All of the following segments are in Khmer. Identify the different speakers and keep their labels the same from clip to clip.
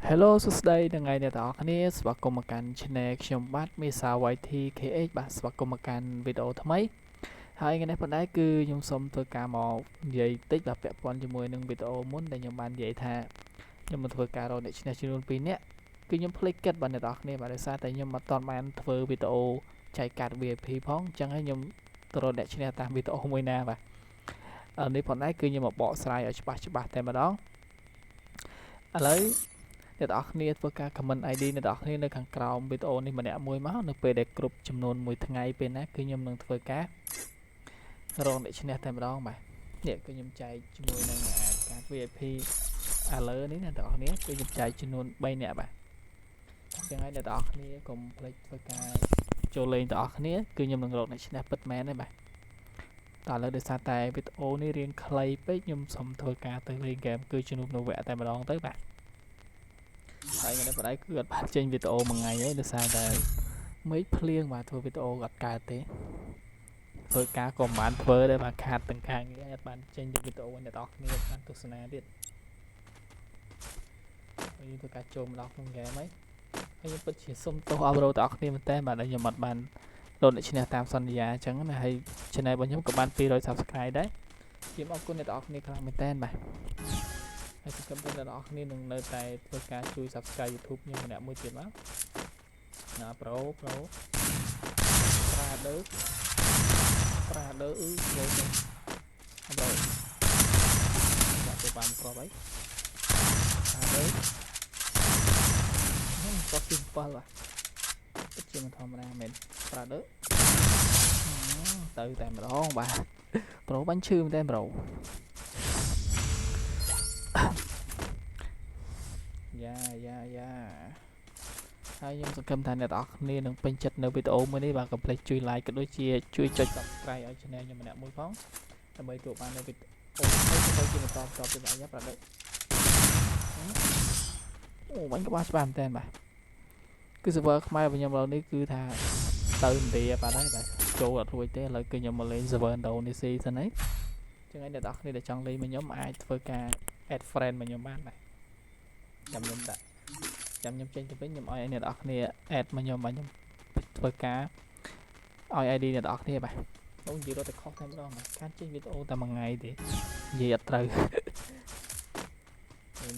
Speaker 1: Hello សួស្តីថ្ងៃអ្នកទាំងអស់គ្នាស្វាគមន៍មកកាន់ Channel ខ្ញុំបាទមេសា YTKH បាទស្វាគមន៍មកកាន់វីដេអូថ្មីហើយថ្ងៃនេះប៉ុន្តែគឺខ្ញុំសូមធ្វើការមកនិយាយតិចបាទពាក់ព័ន្ធជាមួយនឹងវីដេអូមុនដែលខ្ញុំបាននិយាយថាខ្ញុំមកធ្វើការរកអ្នកឈ្នះចំនួន2នាក់គឺខ្ញុំភ្លេចគិតបាទអ្នកទាំងអស់គ្នាបាទដោយសារតែខ្ញុំអត់ទាន់បានធ្វើវីដេអូចែកកាត VIP ផងអញ្ចឹងហើយខ្ញុំទៅរកអ្នកឈ្នះតាមវីដេអូមួយណាបាទនេះប៉ុន្តែគឺខ្ញុំមកបកស្រាយឲ្យច្បាស់តែម្ដងឥឡូវអ្នកទាំងអស់គ្នាធ្វើការ comment ID អ្នកទាំងអស់គ្នានៅខាងក្រោមវីដេអូនេះម្នាក់មួយមកនៅពេលដែលគ្រប់ចំនួនមួយថ្ងៃពេលណាគឺខ្ញុំនឹងធ្វើការរកអ្នកឈ្នះតែម្ដងបាទនេះគឺខ្ញុំចែកជាមួយនឹងការ VIP ឥឡូវនេះអ្នកទាំងអស់គ្នាគឺខ្ញុំចែកចំនួន3នាក់បាទអញ្ចឹងហើយអ្នកទាំងអស់គ្នាកុំភ្លេចធ្វើការចូលលេងទាំងអស់គ្នាគឺខ្ញុំនឹងរកអ្នកឈ្នះពិតមែនទេបាទតើឥឡូវដោយសារតែវីដេអូនេះរៀងខ្លីពេកខ្ញុំសូមធ្វើការទៅលេងហ្គេមគឺជំនួបនៅវគ្គតែម្ដងទៅបាទហើយថ្ងៃនេះបងឯងគឺអត់បានចេញវីដេអូមួយថ្ងៃទេដោយសារតែមេឃភ្លៀងបាទធ្វើវីដេអូអត់កើតទេធ្វើការក៏មិនបានធ្វើដែរបាទខាតទាំងខាងនេះអត់បានចេញវីដេអូឲ្យអ្នកនរគ្នាបានទស្សនាទៀតហើយធ្វើការចូលមកដល់ក្នុងហ្គេមហើយខ្ញុំពិតជាសុំទោសអបរោទាំងអស់គ្នាមែនតើបាទខ្ញុំអត់បានរត់អ្នកឈ្នះតាមសន្យាអញ្ចឹងណាហើយ Channel របស់ខ្ញុំក៏បាន200 Subscribe ដែរខ្ញុំអរគុណអ្នកទាំងអស់គ្នាខ្លាំងមែនតើបាទហើយសង្ឃឹមថាអ្នកនរគ្នានឹងនៅតែធ្វើការជួយ Subscribe YouTube ខ្ញុំម្នាក់មួយទៀតមកណាប្រូប្រាដឺលោកនេះអត់ដល់ដាក់ទៅបានប្របអីប្រាដឺនេះក៏ពី7បាទពិតជាមិនធម្មតាមែនប្រាដឺទៅតែម្ដងបាទប្រូបាញ់ឈឺមែនតើប្រូយ៉ាហើយខ្ញុំសង្ឃឹមថាអ្នកនរគ្នានឹងពេញចិត្តនៅវីដេអូមួយនេះបាទកុំភ្លេចជួយ like ក៏ដូចជាជួយចុច subscribe ឲ្យ channel ខ្ញុំម្នាក់មួយផងដើម្បីទទួលបាននៅវីដេអូទៅជាបន្តទៅបាទយ៉ាប្រដៅអូបាញ់ក្បាលច្បាស់មែនតើបាទគឺ server ខ្មែររបស់ខ្ញុំឥឡូវនេះគឺថាទៅឥណ្ឌាបាទហើយបាទចូលអត់រួចទេឥឡូវគឺខ្ញុំមកលេង server ឥណ្ឌូនេស៊ីសិនហើយចឹងហើយអ្នកនរគ្នាដែលចង់លេងមកខ្ញុំអាចធ្វើការ add friend មកខ្ញុំបានបាទចាំខ្ញុំដាក់ចាំខ្ញុំចេញទៅវិញខ្ញុំឲ្យអ្នកនរគ្នា add មកខ្ញុំបាទខ្ញុំធ្វើការឲ្យ ID អ្នកនរគ្នាបាទអូនិយាយរត់តែខុសតែម្ដងបាទខានចេញវីដេអូតែមួយថ្ងៃទេនិយាយអត់ត្រូវ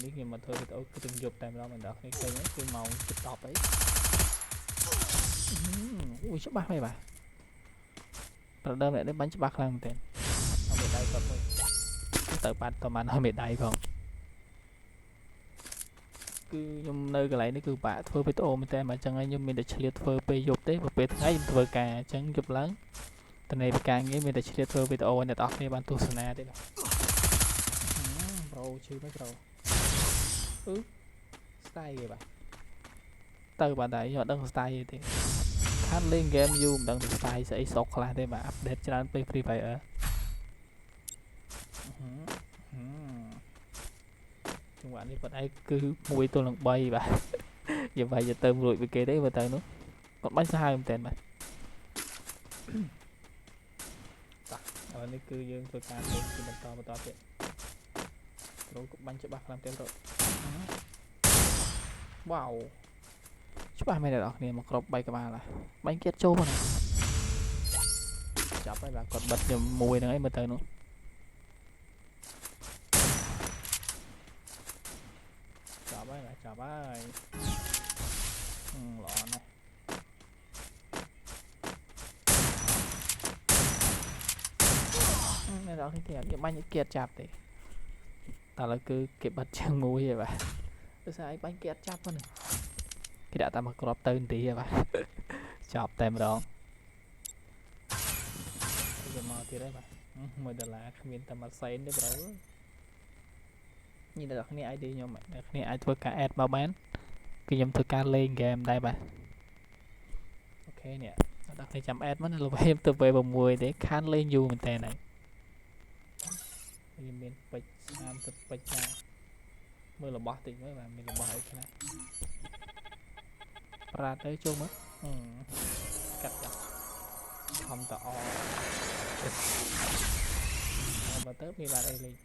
Speaker 1: នេះខ្ញុំមកធ្វើវីដេអូគឺទាំងយប់តែម្ដងអ្នកនរគ្នាឃើញគឺម៉ោង10អីអូច្បាស់មែនបាទប្រដើមអ្នកនេះបាញ់ច្បាស់ខ្លាំងមែនទែនអត់មេដៃគាត់មួយទៅបាត់តបានឲ្យមេដៃផងគឺខ្ញុំនៅកន្លែងនេះគឺបាក់ធ្វើវីដេអូមែនតើអញ្ចឹងហើយខ្ញុំមានតែឆ្លៀតធ្វើពេលយប់ទេពេលថ្ងៃខ្ញុំធ្វើការអញ្ចឹងយប់ឡើងតនេពីការងារមានតែឆ្លៀតធ្វើវីដេអូឲ្យអ្នកនរគ្នាបានទស្សនាទេបាទប្រូឈឺមិនប្រូស្ទាយគេបាទទៅបាទតែខ្ញុំអត់ដឹងស្ទាយទេខាត់លេងហ្គេមយូរមិនដឹងទៅស្ទាយស្អីស្រុកខ្លះទេបាទអាប់ដេតច្រើនពេក Free Fire ចង្វាក់នេះគាត់ឯងគឺ1 ទល់នឹង 3បាទនិយាយទៅរួចពីគេទេបើទៅនោះគាត់បាញ់សាហាវមែនតើបាទឥឡូវនេះគឺយើងធ្វើការលេងជាបន្តទៀតប្រូក៏បាញ់ច្បាស់ខ្លាំងទៀតទៅវ៉ាវច្បាស់មែនទេអ្នកនរគ្នាមកគ្រប់3ក្បាលហើយបាញ់គៀតចូលមកចាប់ហើយបាទគាត់បិទខ្ញុំមួយហ្នឹងឯងមើលទៅនោះចាប់ហើយបាទចាប់ហើយល្អណាស់អ្នកនរគ្នាគេបាញ់គៀតចាប់ទេតែឥឡូវគឺគេបិទជាងមួយហើយបាទដោយសារឯងបាញ់គៀតចាប់ហ្នឹងគេដាក់តាមមកក្របទៅឥណ្ឌាបាទចាប់តែម្ដងគេមកទៀតហើយបាទ$1គ្មានតែមួយសេនទេប្រូនេះអ្នកគ្នា ID ខ្ញុំអ្នកគ្នាអាចធ្វើការ add មកបានគឺខ្ញុំធ្វើការលេងហ្គេមដែរបាទអូខេនេះអ្នកគ្នាចាំ add មកនៅល្បែងទៅពេល6ទេខានលេងយូរមែនតើហ្នឹងខ្ញុំមានពេជ្រ30ពេជ្រមើលរបស់តិចមើលបាទមានរបស់អីខ្លះប្រាទៅចូលមកកាត់ខំតអបើទៅមានបាទអីលេង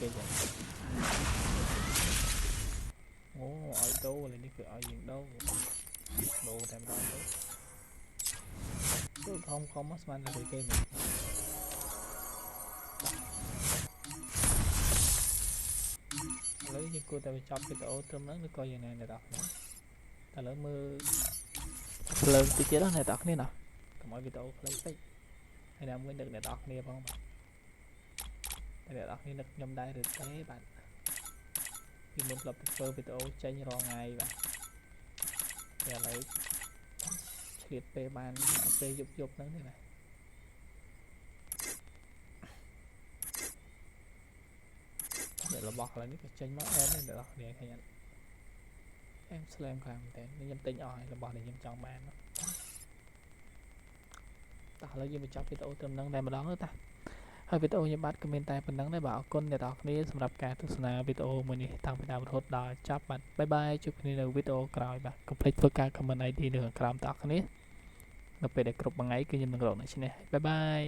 Speaker 1: cái gì ô ở đâu này đi phải ở những đâu đồ thèm đâu tôi không mất man là cái mình lấy những cô ta bị chọc cái tổ trơm nó coi như này đọc nữa ta lỡ mưa lớn tí chế đó này đọc này nào mọi cái tổ lấy tích hay là mới được để đọc này không bạn để đọc này được nhầm đai được thế bạn thì muốn lập cơ về tổ tranh rò ngày bạn để lấy liệt về bàn về dục dục nữa thế này để là bọc lại những cái tranh mất em nên được để thấy nhận em slam làm thế nên nhầm tính ỏi là bỏ để nhầm chọn bàn đó ta lấy gì mà chọc cái tổ trầm nâng đây mà đó nữa ta hơi video ខ្ញុំបាទ comment តែប៉ុណ្្នឹងដែរបាទអរគុណអ្នកនរគ្នាសម្រាប់ការទស្សនាវីដេអូមួយនេះតាំងពីដើមរហូតដល់ចប់បាទបាយបាយជួបគ្នានៅវីដេអូក្រោយបាទកុំភ្លេចធ្វើការ comment ID នៅខាងក្រោមតើអ្នកនរគ្នានៅពេលដែលគ្រប់មួយថ្ងៃគឺខ្ញុំនឹងរកអ្នកឈ្នះបាយបាយ